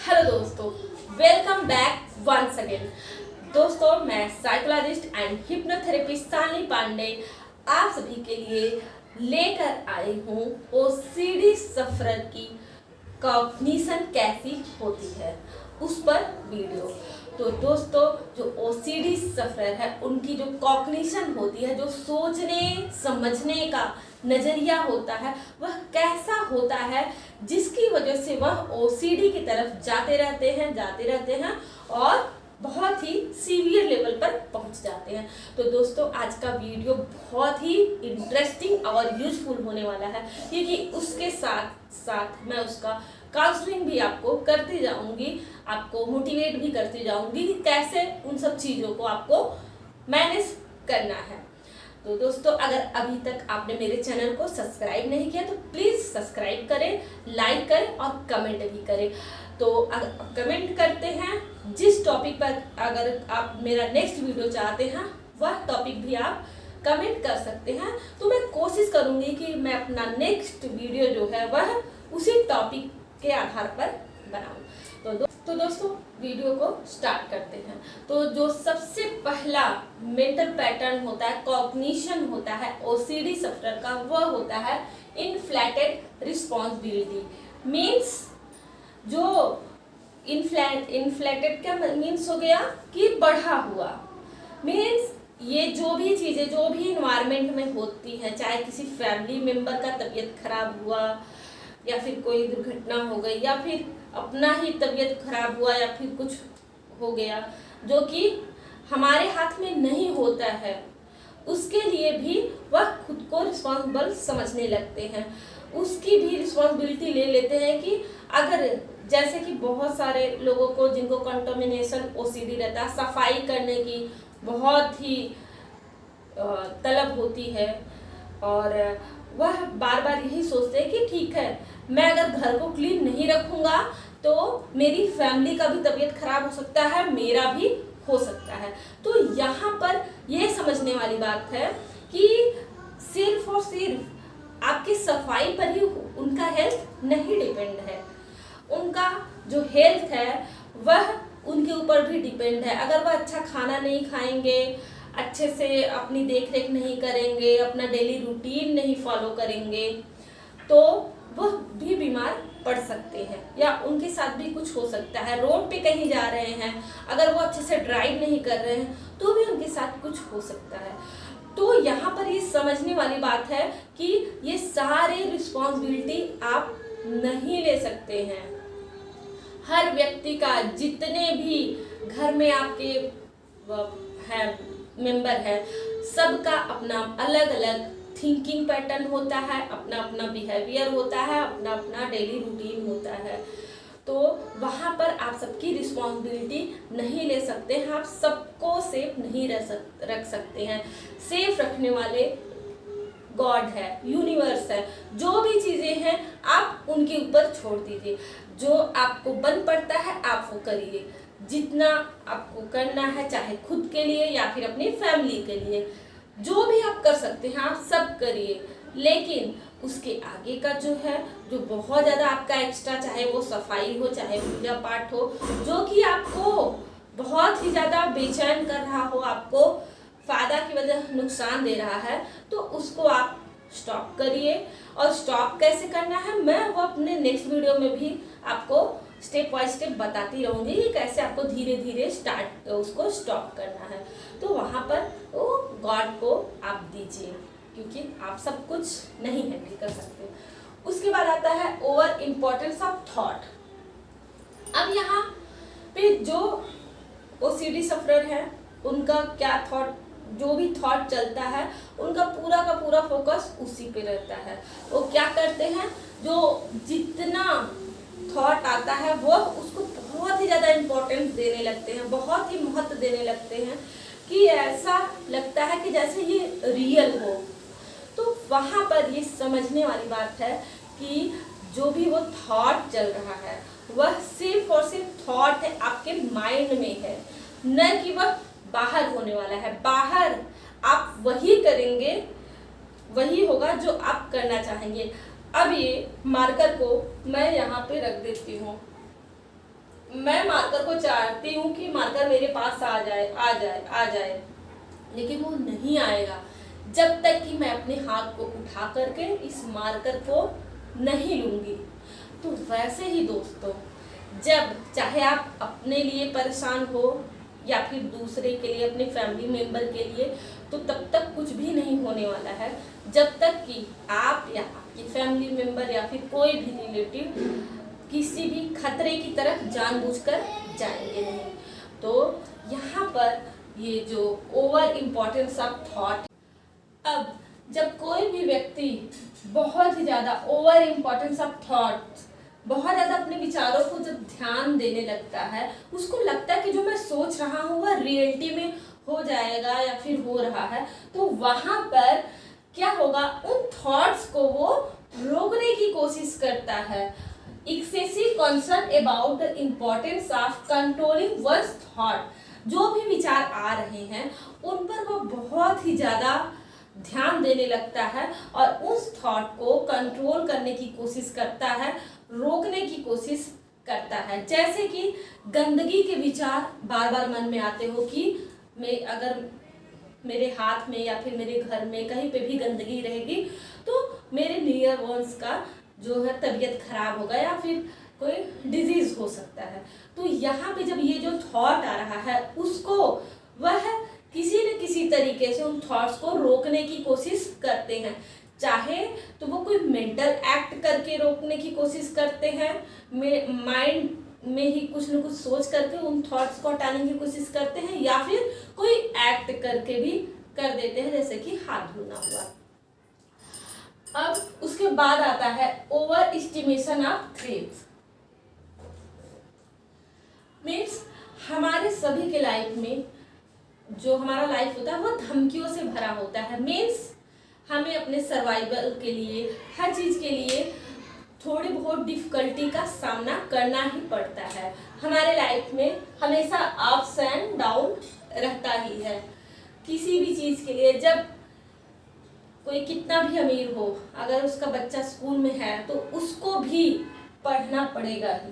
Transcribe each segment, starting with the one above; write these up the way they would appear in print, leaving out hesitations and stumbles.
Hello दोस्तों, welcome back once again. दोस्तों, मैं psychologist and hypnotherapist Shalini Pandey आप सभी के लिए लेकर आई हूँ ओसीडी सफरर की कॉग्निशन कैसी होती है उस पर वीडियो। तो दोस्तों, जो ओसीडी सफरर है उनकी जो कॉग्निशन होती है, जो सोचने समझने का नजरिया होता है, वह कैसा होता है जिसकी वजह से वह ओसीडी की तरफ जाते रहते हैं और बहुत ही सीवियर लेवल पर पहुंच जाते हैं। तो दोस्तों, आज का वीडियो बहुत ही इंटरेस्टिंग और यूजफुल होने वाला है, क्योंकि उसके साथ साथ मैं उसका काउंसलिंग भी आपको करती जाऊंगी, आपको मोटिवेट भी करती जाऊंगी कि कैसे उन सब चीज़ों को आपको मैनेज करना है। तो दोस्तों, अगर अभी तक आपने मेरे चैनल को सब्सक्राइब नहीं किया तो प्लीज़ सब्सक्राइब करें, लाइक करें और कमेंट भी करें। तो अगर कमेंट करते हैं जिस टॉपिक पर अगर आप मेरा नेक्स्ट वीडियो चाहते हैं, वह टॉपिक भी आप कमेंट कर सकते हैं। तो मैं कोशिश करूंगी कि मैं अपना नेक्स्ट वीडियो जो है वह उसी टॉपिक के आधार पर बनाऊं। तो दोस्तों, वीडियो को स्टार्ट करते हैं। तो जो सबसे पहला मेंटल पैटर्न होता है, कॉग्निशन होता है ओसीडी सफरर का, वह होता है इन्फ्लेटेड रिस्पॉन्सिबिलिटी। मीन्स जो इन्फ्लेटेड क्या मीन्स हो गया कि बढ़ा हुआ। मीन्स ये जो भी चीज़ें जो भी इन्वायरमेंट में होती हैं, चाहे किसी फैमिली मेम्बर का तबीयत खराब हुआ या फिर कोई दुर्घटना हो गई या फिर अपना ही तबीयत खराब हुआ या फिर कुछ हो गया जो कि हमारे हाथ में नहीं होता है, उसके लिए भी वह खुद को रिस्पॉन्सिबल समझने लगते हैं। उसकी भी रिस्पॉन्सिबिलिटी ले लेते हैं कि अगर जैसे कि बहुत सारे लोगों को जिनको कंटामिनेशन ओसीडी रहता है, सफाई करने की बहुत ही तलब होती है और वह बार बार यही सोचते हैं कि ठीक है, मैं अगर घर को क्लीन नहीं रखूँगा तो मेरी फैमिली का भी तबीयत खराब हो सकता है, मेरा भी हो सकता है। तो यहाँ पर यह समझने वाली बात है कि सिर्फ और सिर्फ आपकी सफाई पर ही उनका हेल्थ नहीं डिपेंड है। उनका जो हेल्थ है वह उनके ऊपर भी डिपेंड है। अगर वह अच्छा खाना नहीं खाएंगे, अच्छे से अपनी देख रेख नहीं करेंगे, अपना डेली रूटीन नहीं फॉलो करेंगे, तो वह भी बीमार पड़ सकते हैं या उनके साथ भी कुछ हो सकता है। रोड पे कहीं जा रहे हैं, अगर वो अच्छे से ड्राइव नहीं कर रहे हैं तो भी उनके साथ कुछ हो सकता है। तो यहाँ पर ये समझने वाली बात है कि ये सारे रिस्पॉन्सिबिलिटी आप नहीं ले सकते हैं। हर व्यक्ति का, जितने भी घर में आपके है मेंबर है, सबका अपना अलग अलग थिंकिंग पैटर्न होता है, अपना अपना बिहेवियर होता है, अपना अपना डेली रूटीन होता है। तो वहाँ पर आप सबकी रिस्पॉन्सिबिलिटी नहीं ले सकते हैं, आप सबको सेफ नहीं रख सकते हैं। सेफ रखने वाले गॉड है, यूनिवर्स है। जो भी चीज़ें हैं आप उनके ऊपर छोड़ दीजिए। जो आपको बन पड़ता है आप वो करिए, जितना आपको करना है, चाहे खुद के लिए या फिर अपनी फैमिली के लिए, जो भी आप कर सकते हैं आप सब करिए। लेकिन उसके आगे का जो है, जो बहुत ज़्यादा आपका एक्स्ट्रा, चाहे वो सफाई हो, चाहे पूजा पाठ हो, जो कि आपको बहुत ही ज़्यादा बेचैन कर रहा हो, आपको फायदा की वजह नुकसान दे रहा है, तो उसको आप स्टॉप करिए। और स्टॉप कैसे करना है मैं वो अपने नेक्स्ट वीडियो में भी आपको स्टेप बाय स्टेप बताती रहूँगी कि कैसे आपको धीरे धीरे उसको स्टॉप करना है। तो वहाँ पर वो गॉड को आप दीजिए, क्योंकि आप सब कुछ नहीं हैंडल कर सकते। उसके बाद आता है ओवर इम्पोर्टेंस ऑफ थॉट। अब यहाँ पे जो ओसीडी सफरर है उनका क्या थॉट, जो भी थॉट चलता है उनका पूरा का पूरा फोकस उसी पे रहता है। वो क्या करते हैं, जो जितना थॉट आता है वो उसको बहुत ही ज़्यादा इम्पोर्टेंस देने लगते हैं, बहुत ही महत्व देने लगते हैं कि ऐसा लगता है कि जैसे ये रियल हो। तो वहाँ पर ये समझने वाली बात है कि जो भी वो थॉट चल रहा है वह सिर्फ और सिर्फ थॉट है, आपके माइंड में है, न कि वह बाहर होने वाला है। बाहर आप वही करेंगे, वही होगा जो आप करना चाहेंगे। अब ये मार्कर को मैं यहाँ पे रख देती हूँ। मैं मार्कर को चाहती हूँ कि मार्कर मेरे पास आ जाए आ जाए आ जाए, लेकिन वो नहीं आएगा जब तक कि मैं अपने हाथ को उठा करके इस मार्कर को नहीं लूँगी। तो वैसे ही दोस्तों, जब चाहे आप अपने लिए परेशान हो या फिर दूसरे के लिए, अपने फैमिली मेम्बर के लिए, तो तब तक कुछ भी नहीं होने वाला है जब तक कि आप या आपकी फैमिली मेम्बर या फिर कोई भी रिलेटिव किसी भी खतरे की तरफ जानबूझकर जाएंगे नहीं। तो यहाँ पर ये जो ओवर इम्पोर्टेंस ऑफ थॉट, अब जब कोई भी व्यक्ति बहुत ही ज़्यादा ओवर इम्पोर्टेंस ऑफ थॉट, बहुत ज़्यादा अपने विचारों को जब ध्यान देने लगता है, उसको लगता है कि जो मैं सोच रहा हूँ वह रियलिटी में हो जाएगा या फिर हो रहा है, तो वहाँ पर क्या होगा, उन थॉट्स को वो रोकने की कोशिश करता है। Excessive concern about the importance of controlling one's thought, जो भी विचार आ रहे हैं उन पर वो बहुत ही ज़्यादा ध्यान देने लगता है और उस थॉट को कंट्रोल करने की कोशिश करता है, रोकने की कोशिश करता है। जैसे कि गंदगी के विचार बार बार मन में आते हो कि मैं अगर मेरे हाथ में या फिर मेरे घर में कहीं पे भी गंदगी रहेगी तो मेरे नियर वंस का जो है तबीयत खराब होगा या फिर कोई डिजीज हो सकता है। तो यहाँ पे जब ये जो थॉट आ रहा है उसको वह किसी न किसी तरीके से उन थॉट्स को रोकने की कोशिश करते हैं, चाहे तो वो कोई मेंटल एक्ट करके रोकने की कोशिश करते हैं, माइंड में ही कुछ न कुछ सोच करके उन थॉट्स को हटाने की कोशिश करते हैं, या फिर कोई एक्ट करके भी कर देते हैं, जैसे कि हाथ धोना हुआ। अब उसके बाद आता है over estimation of threats. Means हमारे सभी के लाइफ में जो हमारा लाइफ होता है वो धमकियों से भरा होता है। मीन्स हमें अपने सर्वाइवल के लिए, हर चीज़ के लिए थोड़ी बहुत डिफ़िकल्टी का सामना करना ही पड़ता है। हमारे लाइफ में हमेशा अप्स एंड डाउन रहता ही है। किसी भी चीज़ के लिए, जब कोई कितना भी अमीर हो, अगर उसका बच्चा स्कूल में है तो उसको भी पढ़ना पड़ेगा ही,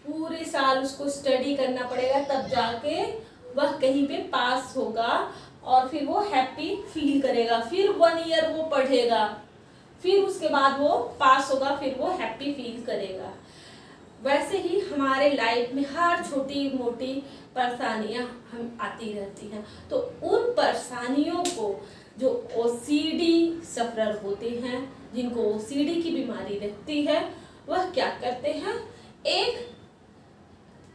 पूरे साल उसको स्टडी करना पड़ेगा, तब जाके वह कहीं पे पास होगा और फिर वो हैप्पी फील करेगा। फिर 1 ईयर वो पढ़ेगा, फिर उसके बाद वो पास होगा, फिर वो हैप्पी फील करेगा। वैसे ही हमारे लाइफ में हर छोटी मोटी परेशानियां हम आती रहती हैं। तो उन परेशानियों को जो ओसीडी सफरर होते हैं, जिनको ओसीडी की बीमारी रहती है, वह क्या करते हैं, एक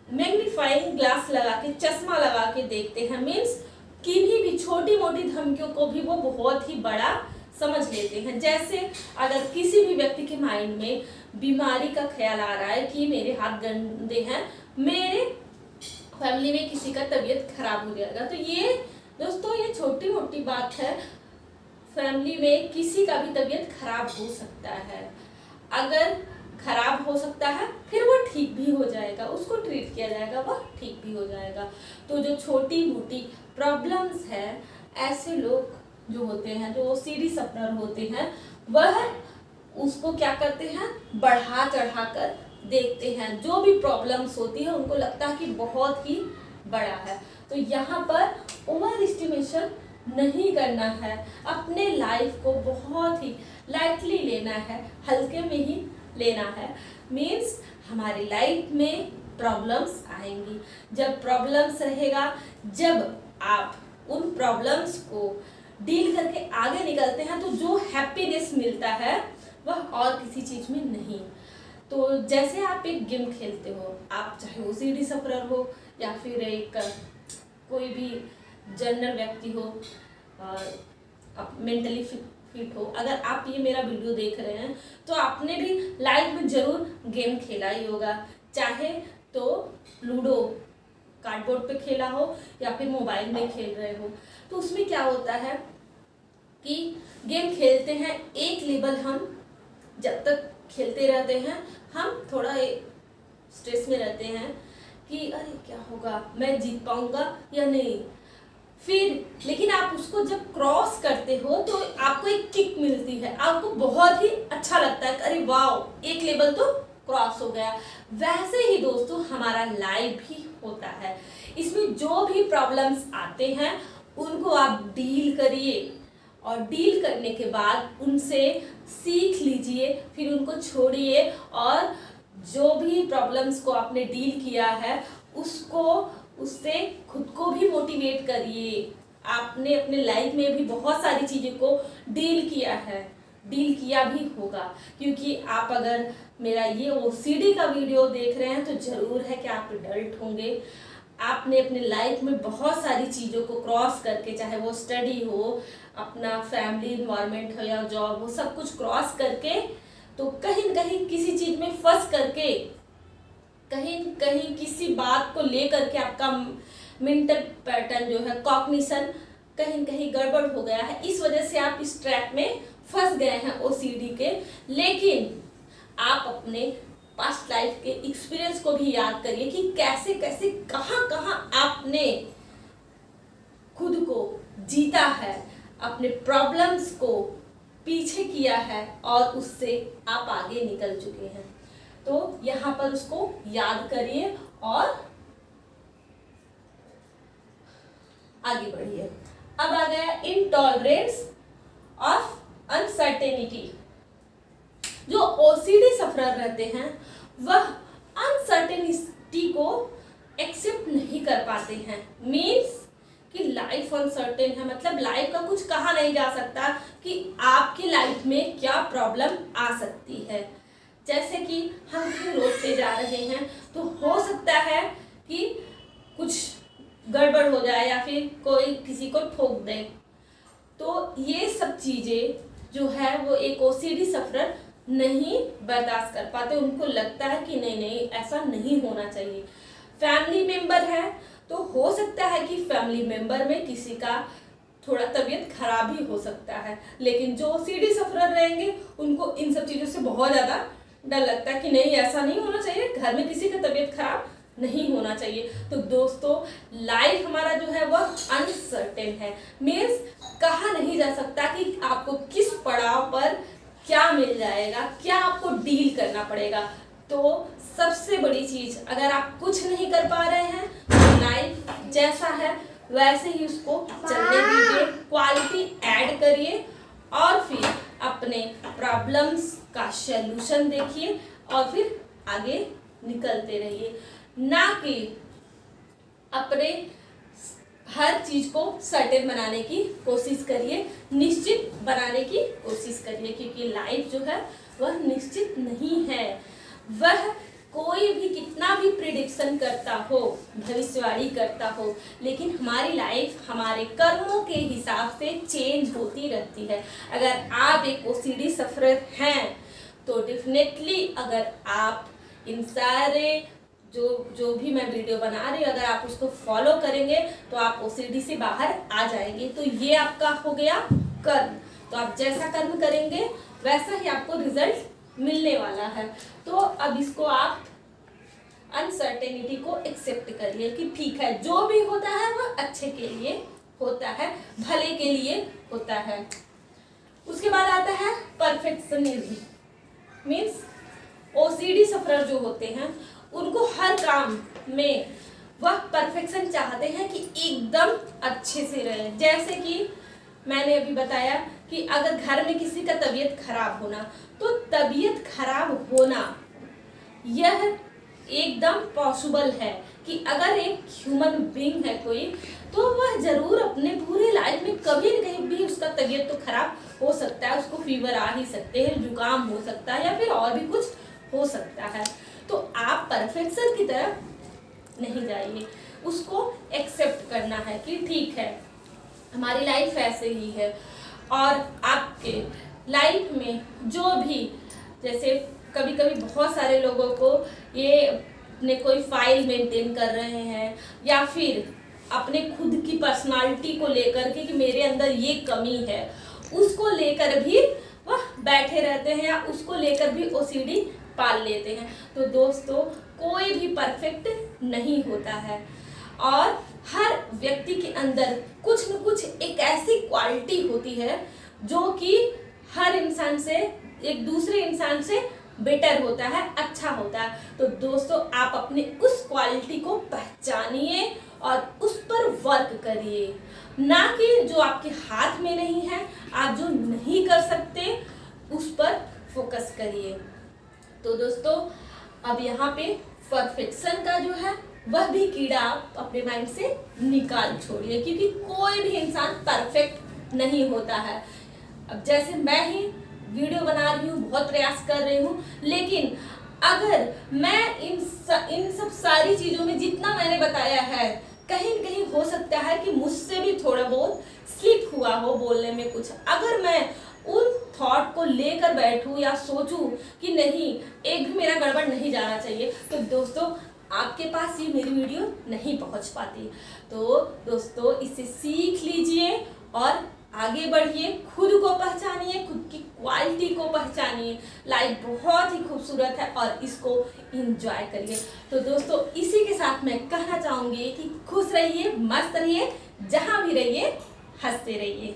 मैग्नीफाइंग ग्लास लगा के, चश्मा लगा के देखते हैं। मीन्स किन्हीं भी छोटी मोटी धमकियों को भी वो बहुत ही बड़ा समझ लेते हैं। जैसे अगर किसी भी व्यक्ति के माइंड में बीमारी का ख्याल आ रहा है कि मेरे हाथ गंदे हैं, मेरे फैमिली में किसी का तबीयत खराब हो जाएगा, तो ये दोस्तों ये छोटी मोटी बात है। फैमिली में किसी का भी तबीयत खराब हो सकता है, अगर खराब हो सकता है फिर वो ठीक भी हो जाएगा, उसको ट्रीट किया जाएगा, वह ठीक भी हो जाएगा। तो जो छोटी मोटी प्रॉब्लम्स है, ऐसे लोग जो होते हैं, जो ओसीडी सफरर होते हैं, वह उसको क्या करते हैं, बढ़ा चढ़ा कर देखते हैं। जो भी प्रॉब्लम्स होती है उनको लगता है कि बहुत ही बड़ा है। तो यहाँ पर ओवर एस्टिमेशन नहीं करना है, अपने लाइफ को बहुत ही लाइटली लेना है, हल्के में ही लेना है। मीन्स हमारी लाइफ में प्रॉब्लम्स आएंगी, जब प्रॉब्लम्स रहेगा, जब आप उन प्रॉब्लम्स को डील करके आगे निकलते हैं, तो जो हैप्पीनेस मिलता है वह और किसी चीज़ में नहीं। तो जैसे आप एक गेम खेलते हो, आप चाहे ओसीडी सफरर हो या फिर एक कोई भी जनरल व्यक्ति हो, आप मेंटली फिट हो, अगर आप ये मेरा वीडियो देख रहे हैं तो आपने भी लाइफ में ज़रूर गेम खेला ही होगा, चाहे तो लूडो कार्डबोर्ड पे खेला हो या फिर मोबाइल में खेल रहे हो। तो उसमें क्या होता है कि गेम खेलते हैं, एक लेवल हम जब तक खेलते रहते हैं, हम थोड़ा स्ट्रेस में रहते हैं कि अरे क्या होगा, मैं जीत पाऊंगा या नहीं। फिर लेकिन आप उसको जब क्रॉस करते हो तो आपको एक किक मिलती है, आपको बहुत ही अच्छा लगता है, अरे वाह एक लेवल तो क्रॉस हो गया। वैसे ही दोस्तों हमारा लाइफ भी होता है। इसमें जो भी प्रॉब्लम्स आते हैं उनको आप डील करिए और डील करने के बाद उनसे सीख लीजिए, फिर उनको छोड़िए और जो भी प्रॉब्लम्स को आपने डील किया है उससे खुद को भी मोटिवेट करिए। आपने अपने लाइफ में भी बहुत सारी चीज़ों को डील किया भी होगा, क्योंकि आप अगर मेरा ये OCD का वीडियो देख रहे हैं तो ज़रूर है कि आप एडल्ट होंगे। आपने अपने लाइफ में बहुत सारी चीज़ों को क्रॉस करके, चाहे वो स्टडी हो, अपना फैमिली इन्वायरमेंट हो या जॉब हो, सब कुछ क्रॉस करके तो कहीं न कहीं किसी चीज़ में फंस करके, कहीं न कहीं किसी बात को लेकर के आपका मेंटल पैटर्न जो है, कॉग्निशन कहीं न कहीं गड़बड़ हो गया है। इस वजह से आप इस ट्रैप में फंस गए हैं OCD के। लेकिन आप अपने पास्ट लाइफ के एक्सपीरियंस को भी याद करिए कि कैसे कैसे कहाँ कहाँ आपने खुद को जीता है, अपने प्रॉब्लम्स को पीछे किया है और उससे आप आगे निकल चुके हैं। तो यहाँ पर उसको याद करिए और आगे बढ़िए। अब आ गया इंटॉलरेंस ऑफ अनसर्टेनिटी। जो OCD सफरर रहते हैं वह अनसर्टेनिटी को एक्सेप्ट नहीं कर पाते हैं। मीन्स कि लाइफ अनसर्टेन है, मतलब लाइफ का कुछ कहा नहीं जा सकता कि आपकी लाइफ में क्या प्रॉब्लम आ सकती है। जैसे कि हम कहीं रोड पे जा रहे हैं तो हो सकता है कि कुछ गड़बड़ हो जाए या फिर कोई किसी को ठोक दे। तो ये सब चीज़ें जो है वो एक OCD सफरर नहीं बर्दाश्त कर पाते। उनको लगता है कि नहीं ऐसा नहीं होना चाहिए। फैमिली मेंबर है तो हो सकता है कि फैमिली मेंबर में किसी का थोड़ा तबीयत खराब ही हो सकता है, लेकिन जो OCD सफरर रहेंगे उनको इन सब चीज़ों से बहुत ज़्यादा डर लगता है कि नहीं ऐसा नहीं होना चाहिए, घर में किसी का तबीयत खराब नहीं होना चाहिए। तो दोस्तों लाइफ हमारा जो है वह अनसर्टेन है। मीन्स कहा नहीं जा सकता कि आपको किस पड़ाव पर क्या मिल जाएगा, क्या आपको डील करना पड़ेगा। तो सबसे बड़ी चीज़, अगर आप कुछ नहीं कर पा रहे हैं तो लाइफ जैसा है वैसे ही उसको चलने दीजिए, क्वालिटी ऐड करिए और फिर अपने प्रॉब्लम्स का सलूशन देखिए और फिर आगे निकलते रहिए। ना कि अपने हर चीज़ को सर्टेन बनाने की कोशिश करिए, निश्चित बनाने की कोशिश करिए, क्योंकि लाइफ जो है वह निश्चित नहीं है। वह कोई भी कितना भी प्रिडिक्शन करता हो, भविष्यवाणी करता हो, लेकिन हमारी लाइफ हमारे कर्मों के हिसाब से चेंज होती रहती है। अगर आप एक OCD सफरर हैं तो डेफिनेटली अगर आप इन सारे जो भी मैं वीडियो बना रही हूँ अगर आप उसको फॉलो करेंगे तो आप OCD से बाहर आ जाएंगे। तो ये आपका हो गया कर्म। तो आप जैसा कर्म करेंगे वैसा ही आपको रिजल्ट मिलने वाला है। तो अब इसको आप अनसर्टेनिटी को एक्सेप्ट करिए कि ठीक है, जो भी होता है वह अच्छे के लिए होता है, भले के लिए होता है। उसके बाद आता है परफेक्शनिज्म। मीन्स OCD सफरर जो होते हैं उनको हर काम में वह परफेक्शन चाहते हैं कि एकदम अच्छे से रहे। जैसे कि मैंने अभी बताया कि अगर घर में किसी का तबीयत खराब होना, तो तबीयत खराब होना यह एकदम पॉसिबल है कि अगर एक ह्यूमन बीइंग है कोई, तो वह जरूर अपने पूरे लाइफ में कभी न कहीं भी उसका तबीयत तो खराब हो सकता है, उसको फीवर आ ही सकते हैं, जुकाम हो सकता है या फिर और भी कुछ हो सकता है। तो आप परफेक्शन की तरफ नहीं जाइए, उसको एक्सेप्ट करना है कि ठीक है हमारी लाइफ ऐसे ही है। और आपके लाइफ में जो भी, जैसे कभी कभी बहुत सारे लोगों को ये अपने कोई फाइल मेंटेन कर रहे हैं या फिर अपने खुद की पर्सनालिटी को लेकर के कि मेरे अंदर ये कमी है, उसको लेकर भी वह बैठे रहते हैं या उसको लेकर भी OCD पाल लेते हैं। तो दोस्तों कोई भी परफेक्ट नहीं होता है और हर व्यक्ति के अंदर कुछ न कुछ एक ऐसी क्वालिटी होती है जो कि हर इंसान से, एक दूसरे इंसान से बेटर होता है, अच्छा होता है। तो दोस्तों आप अपने उस क्वालिटी को पहचानिए और उस पर वर्क करिए, ना कि जो आपके हाथ में नहीं है, आप जो नहीं कर सकते उस पर फोकस करिए। तो दोस्तों अब यहाँ पे परफेक्शन का जो है वह भी कीड़ा आप अपने माइंड से निकाल छोड़िए, क्योंकि कोई भी इंसान परफेक्ट नहीं होता है। अब जैसे मैं ही वीडियो बना रही हूँ, बहुत प्रयास कर रही हूँ, लेकिन अगर मैं इन सब सारी चीज़ों में जितना मैंने बताया है, कहीं न कहीं हो सकता है कि मुझसे भी थोड़ा बहुत स्लिप हुआ हो बोलने में कुछ। अगर मैं उन थॉट को लेकर बैठूं या सोचूं कि नहीं, एक भी मेरा गड़बड़ नहीं जाना चाहिए, तो दोस्तों आपके पास ये मेरी वीडियो नहीं पहुंच पाती। तो दोस्तों इसे सीख लीजिए और आगे बढ़िए, खुद को पहचानिए, खुद की क्वालिटी को पहचानिए। लाइफ बहुत ही खूबसूरत है और इसको एंजॉय करिए। तो दोस्तों इसी के साथ मैं कहना चाहूँगी कि खुश रहिए, मस्त रहिए, जहाँ भी रहिए हंसते रहिए।